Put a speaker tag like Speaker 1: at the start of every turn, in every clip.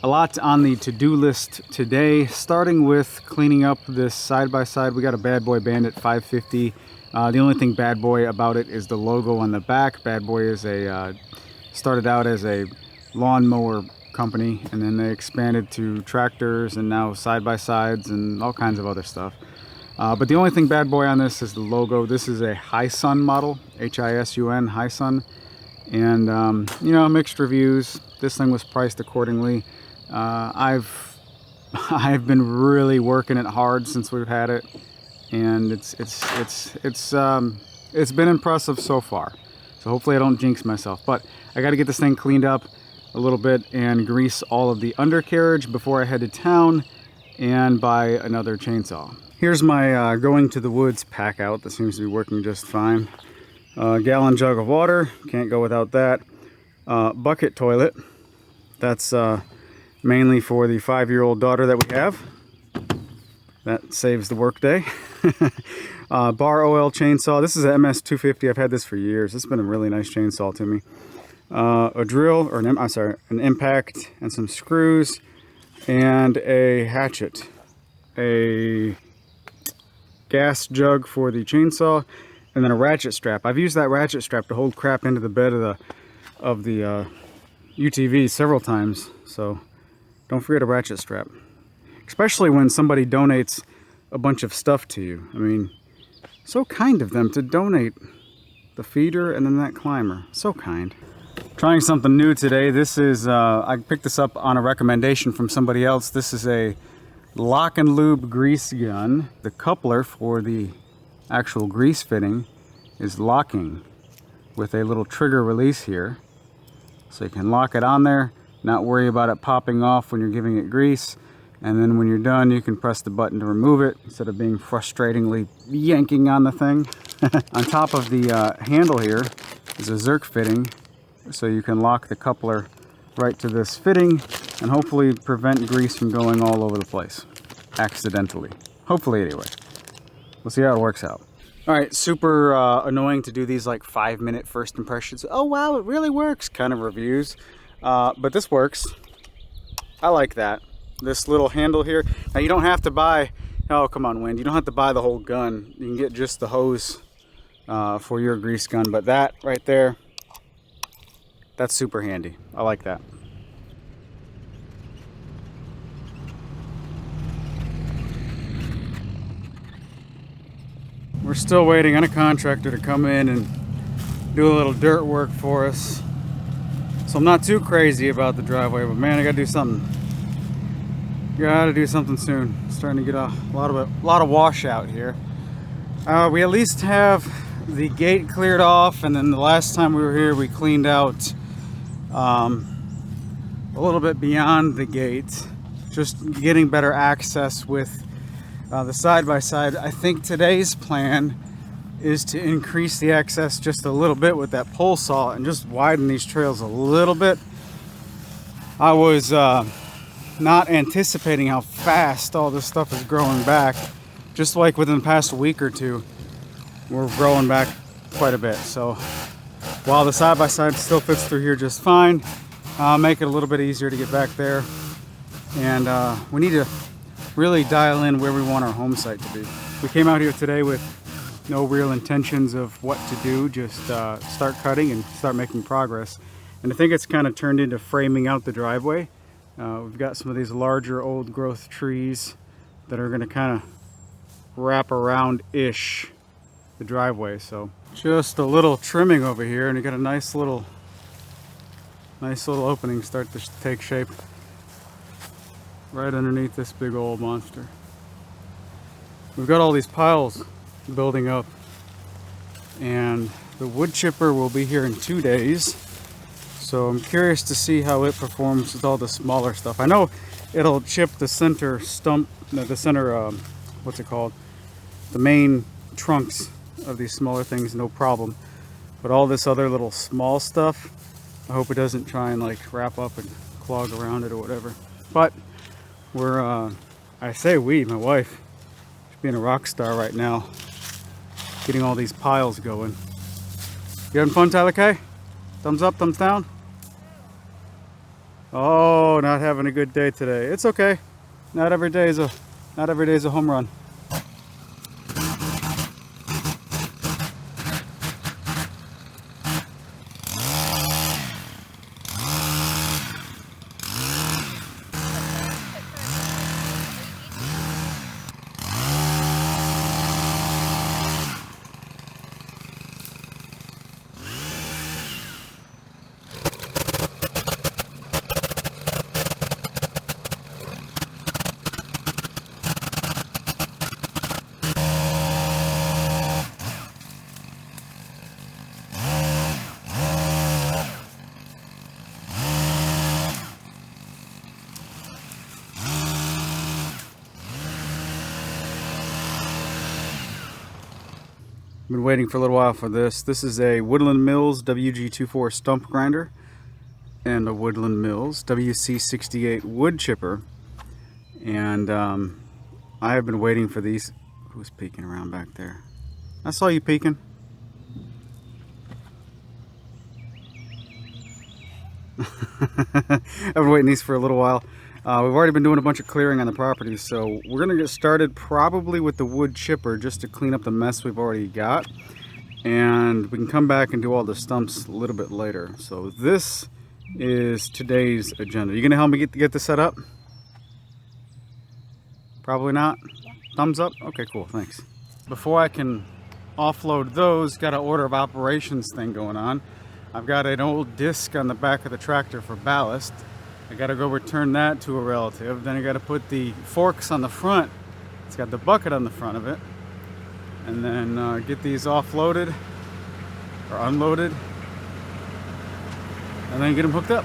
Speaker 1: A lot on the to-do list today, starting with cleaning up this side-by-side. We got a Bad Boy Bandit 550. The only thing bad boy about it is the logo on the back. Bad Boy is started out as a lawnmower company, and then they expanded to tractors and now side-by-sides and all kinds of other stuff. But the only thing bad boy on this is the logo. This is a Hisun model, H-I-S-U-N, Hisun. And, you know, mixed reviews. This thing was priced accordingly. I've been really working it hard since we've had it, and it's been impressive so far. So hopefully I don't jinx myself. But I got to get this thing cleaned up a little bit and grease all of the undercarriage before I head to town and buy another chainsaw. Here's my going to the woods pack out that seems to be working just fine. Gallon jug of water, can't go without that. Bucket toilet, that's mainly for the 5-year-old daughter that we have. That saves the workday. Bar oil chainsaw, this is an MS-250, I've had this for years. It's been a really nice chainsaw to me. A drill, or an impact and some screws, and a hatchet. A gas jug for the chainsaw, and then a ratchet strap. I've used that ratchet strap to hold crap into the bed of the UTV several times, so don't forget a ratchet strap. Especially when somebody donates a bunch of stuff to you. I mean, so kind of them to donate the feeder and then that climber. So kind. Trying something new today. This is, I picked this up on a recommendation from somebody else. This is a lock and lube grease gun. The coupler for the actual grease fitting is locking with a little trigger release here. So you can lock it on there, not worry about it popping off when you're giving it grease. And then when you're done, you can press the button to remove it instead of being frustratingly yanking on the thing. On top of the handle here is a Zerk fitting, so you can lock the coupler right to this fitting and hopefully prevent grease from going all over the place accidentally. Hopefully, anyway. We'll see how it works out. All right, super annoying to do these like 5-minute first impressions. Oh wow, it really works kind of reviews. But this works. I like that. This little handle here. Now you don't have to buy, oh come on wind, you don't have to buy the whole gun. You can get just the hose for your grease gun, but that right there, that's super handy. I like that. We're still waiting on a contractor to come in and do a little dirt work for us. So I'm not too crazy about the driveway, but man, I gotta do something. Gotta do something soon. It's starting to get a lot of washout here. We at least have the gate cleared off, and then the last time we were here, we cleaned out a little bit beyond the gate, just getting better access with the side-by-side. I think today's plan is to increase the access just a little bit with that pole saw and just widen these trails a little bit. I was not anticipating how fast all this stuff is growing back. Just like within the past week or two, we're growing back quite a bit. So while the side-by-side still fits through here just fine, make it a little bit easier to get back there. And we need to really dial in where we want our home site to be. We came out here today with no real intentions of what to do, just start cutting and start making progress. And I think it's kind of turned into framing out the driveway. We've got some of these larger old growth trees that are going to kind of wrap around-ish the driveway. So just a little trimming over here, and you got a nice little opening start to take shape right underneath this big old monster. We've got all these piles building up, and the wood chipper will be here in 2 days. So I'm curious to see how it performs with all the smaller stuff. I know it'll chip the center stump, the center, what's it called? The main trunks of these smaller things, no problem. But all this other little small stuff, I hope it doesn't try and like wrap up and clog around it or whatever. But we're, I say we, my wife, she's being a rock star right now, getting all these piles going. You having fun, Tyler K? Thumbs up, thumbs down? Oh, not having a good day today. It's okay. Not every day is a home run. Been waiting for a little while for this. This is a Woodland Mills WG24 stump grinder and a Woodland Mills WC68 wood chipper. And I have been waiting for these. Who's peeking around back there? I saw you peeking. I've been waiting these for a little while. We've already been doing a bunch of clearing on the property, so we're going to get started probably with the wood chipper just to clean up the mess we've already got. And we can come back and do all the stumps a little bit later. So this is today's agenda. You going to help me get this set up? Probably not? Yeah. Thumbs up? Okay, cool, thanks. Before I can offload those, got an order of operations thing going on. I've got an old disc on the back of the tractor for ballast. I gotta go return that to a relative. Then I gotta put the forks on the front. It's got the bucket on the front of it. And then get these offloaded or unloaded. And then get them hooked up.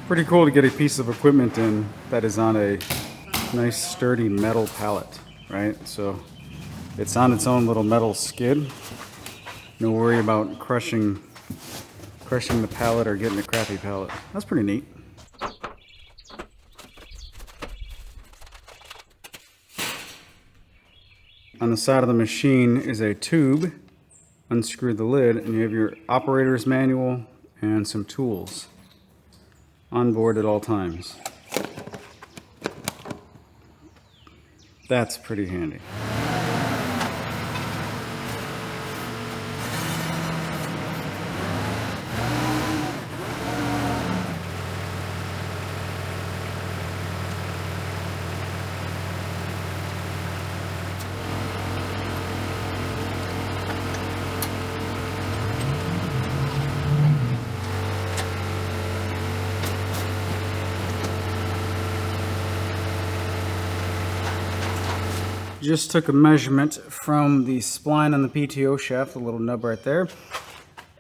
Speaker 1: Pretty cool to get a piece of equipment in that is on a nice sturdy metal pallet, right? So it's on its own little metal skid. No worry about crushing the pallet or getting a crappy pallet. That's pretty neat. On the side of the machine is a tube. Unscrew the lid and you have your operator's manual and some tools on board at all times. That's pretty handy. Just took a measurement from the spline on the PTO shaft, the little nub right there,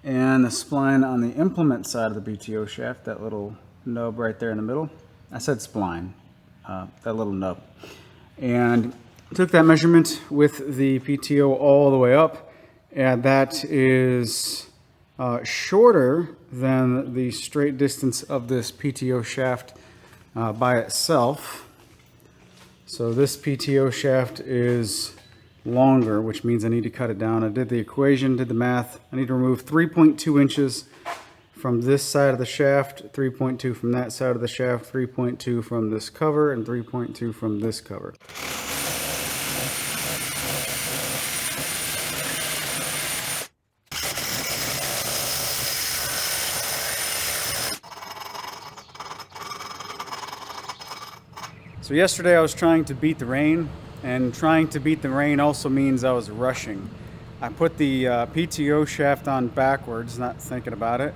Speaker 1: and the spline on the implement side of the PTO shaft, that little nub right there in the middle. I said spline, that little nub. And took that measurement with the PTO all the way up, and that is shorter than the straight distance of this PTO shaft by itself. So this PTO shaft is longer, which means I need to cut it down. I did the equation, did the math. I need to remove 3.2 inches from this side of the shaft, 3.2 from that side of the shaft, 3.2 from this cover, and 3.2 from this cover. So yesterday I was trying to beat the rain, and trying to beat the rain also means I was rushing. I put the PTO shaft on backwards, not thinking about it,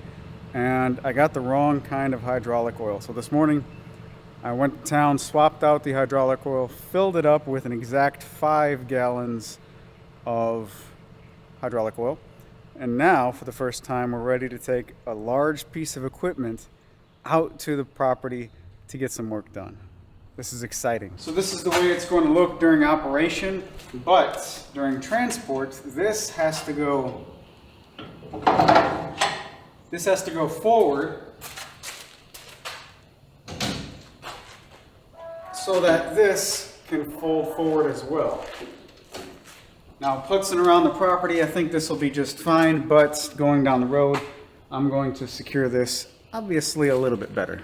Speaker 1: and I got the wrong kind of hydraulic oil. So this morning I went to town, swapped out the hydraulic oil, filled it up with an exact 5 gallons of hydraulic oil. And now, for the first time, we're ready to take a large piece of equipment out to the property to get some work done. This is exciting. So this is the way it's going to look during operation, but during transport, this has to go forward so that this can fold forward as well. Now, putzing around the property, I think this will be just fine, but going down the road, I'm going to secure this obviously a little bit better.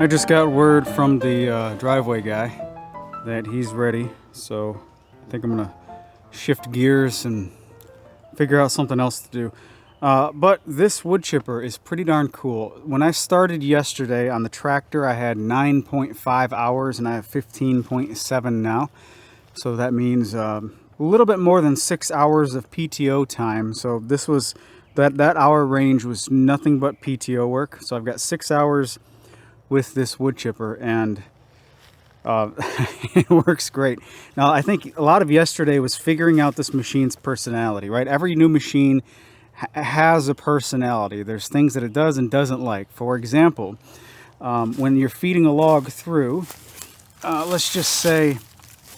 Speaker 1: I just got word from the driveway guy that he's ready, so I think I'm gonna shift gears and figure out something else to do. But this wood chipper is pretty darn cool. When I started yesterday on the tractor, I had 9.5 hours and I have 15.7 now. So that means a little bit more than 6 hours of PTO time. So this was, that hour range was nothing but PTO work. So I've got 6 hours with this wood chipper, and it works great. Now, I think a lot of yesterday was figuring out this machine's personality, right? Every new machine has a personality. There's things that it does and doesn't like. For example, when you're feeding a log through, let's just say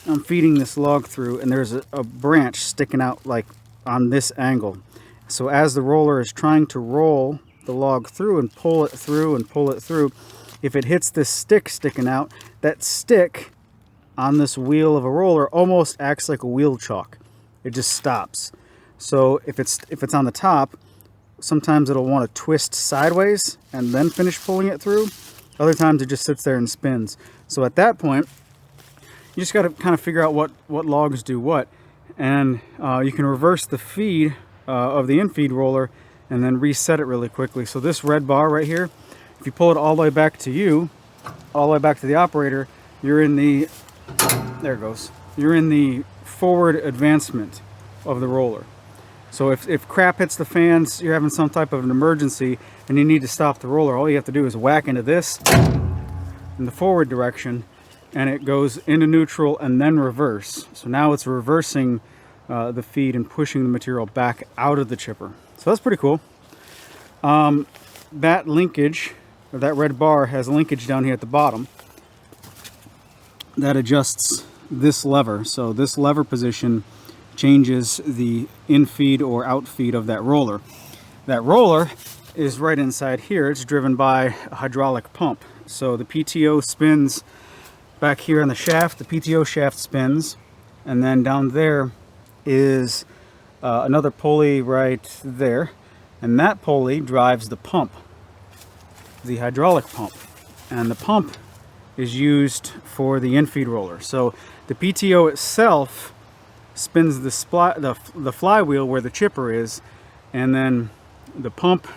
Speaker 1: I'm feeding this log through and there's a branch sticking out like on this angle. So as the roller is trying to roll the log through and pull it through and pull it through, if it hits this stick sticking out, that stick on this wheel of a roller almost acts like a wheel chock. It just stops. So if it's on the top, sometimes it'll want to twist sideways and then finish pulling it through. Other times it just sits there and spins. So at that point, you just got to kind of figure out what logs do what. And you can reverse the feed of the in-feed roller and then reset it really quickly. So this red bar right here, if you pull it all the way back to you, all the way back to the operator, you're in the, there it goes, you're in the forward advancement of the roller. So if crap hits the fans, you're having some type of an emergency and you need to stop the roller, all you have to do is whack into this in the forward direction and it goes into neutral and then reverse. So now it's reversing the feed and pushing the material back out of the chipper. So that's pretty cool. That linkage, or that red bar, has a linkage down here at the bottom that adjusts this lever. So this lever position changes the in-feed or out-feed of that roller. That roller is right inside here. It's driven by a hydraulic pump. So the PTO spins back here on the shaft. The PTO shaft spins, and then down there is another pulley right there, and that pulley drives the pump, the hydraulic pump, and the pump is used for the in-feed roller. So the PTO itself spins the flywheel where the chipper is, and then the pump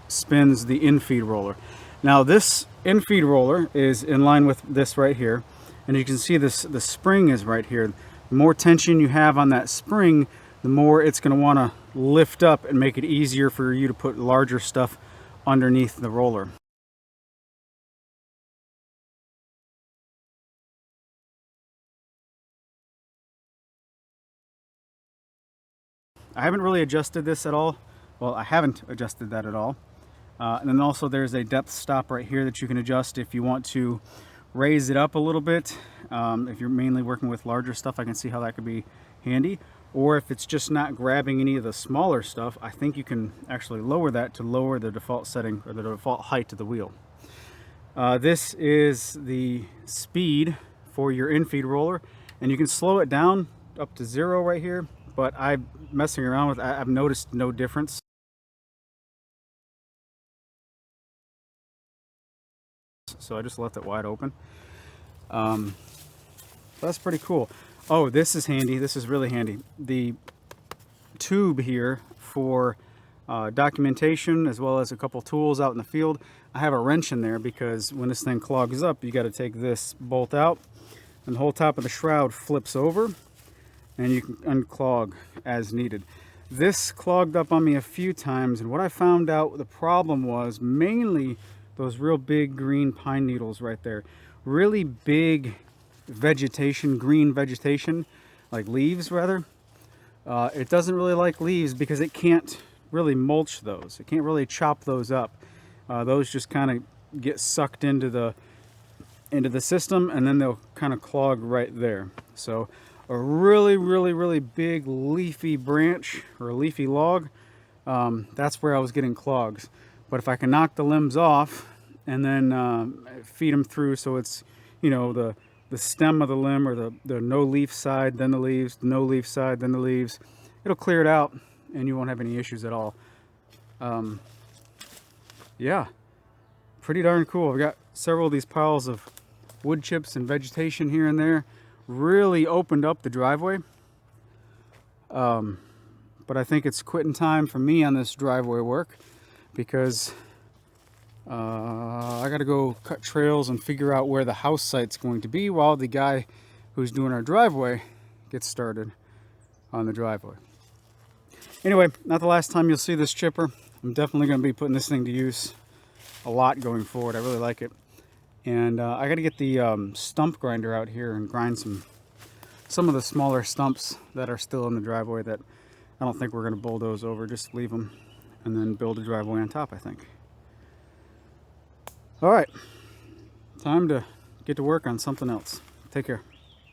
Speaker 1: spins the in-feed roller. Now this in-feed roller is in line with this right here, and you can see this, the spring is right here. The more tension you have on that spring, the more it's going to want to lift up and make it easier for you to put larger stuff underneath the roller. I haven't really adjusted this at all. Well, I haven't adjusted that at all. And then also there's a depth stop right here that you can adjust if you want to raise it up a little bit. If you're mainly working with larger stuff, I can see how that could be handy. Or if it's just not grabbing any of the smaller stuff, I think you can actually lower that to lower the default setting or the default height of the wheel. This is the speed for your in-feed roller, and you can slow it down up to 0 right here, but I'm messing around with it. I've noticed no difference. So I just left it wide open. That's pretty cool. Oh, this is handy. This is really handy. The tube here for documentation, as well as a couple tools out in the field. I have a wrench in there because when this thing clogs up, you got to take this bolt out, and the whole top of the shroud flips over, and you can unclog as needed. This clogged up on me a few times, and what I found out the problem was mainly those real big green pine needles right there. Really big vegetation, green vegetation, like leaves rather. It doesn't really like leaves because it can't really mulch those. It can't really chop those up. Those just kind of get sucked into the system, and then they'll kind of clog right there. So a really big leafy branch or a leafy log, that's where I was getting clogs. But if I can knock the limbs off and then feed them through, so it's, you know, the stem of the limb, or the no leaf side, then the leaves, the no leaf side, then the leaves, it'll clear it out and you won't have any issues at all. Yeah, pretty darn cool. I've got several of these piles of wood chips and vegetation here and there really opened up the driveway. But I think it's quitting time for me on this driveway work because I gotta go cut trails and figure out where the house site's going to be while the guy who's doing our driveway gets started on the driveway. Anyway, not the last time you'll see this chipper. I'm definitely going to be putting this thing to use a lot going forward. I really like it. And I got to get the stump grinder out here and grind some of the smaller stumps that are still in the driveway that I don't think we're going to bulldoze over. Just leave them and then build a driveway on top, I think. All right, time to get to work on something else. Take care.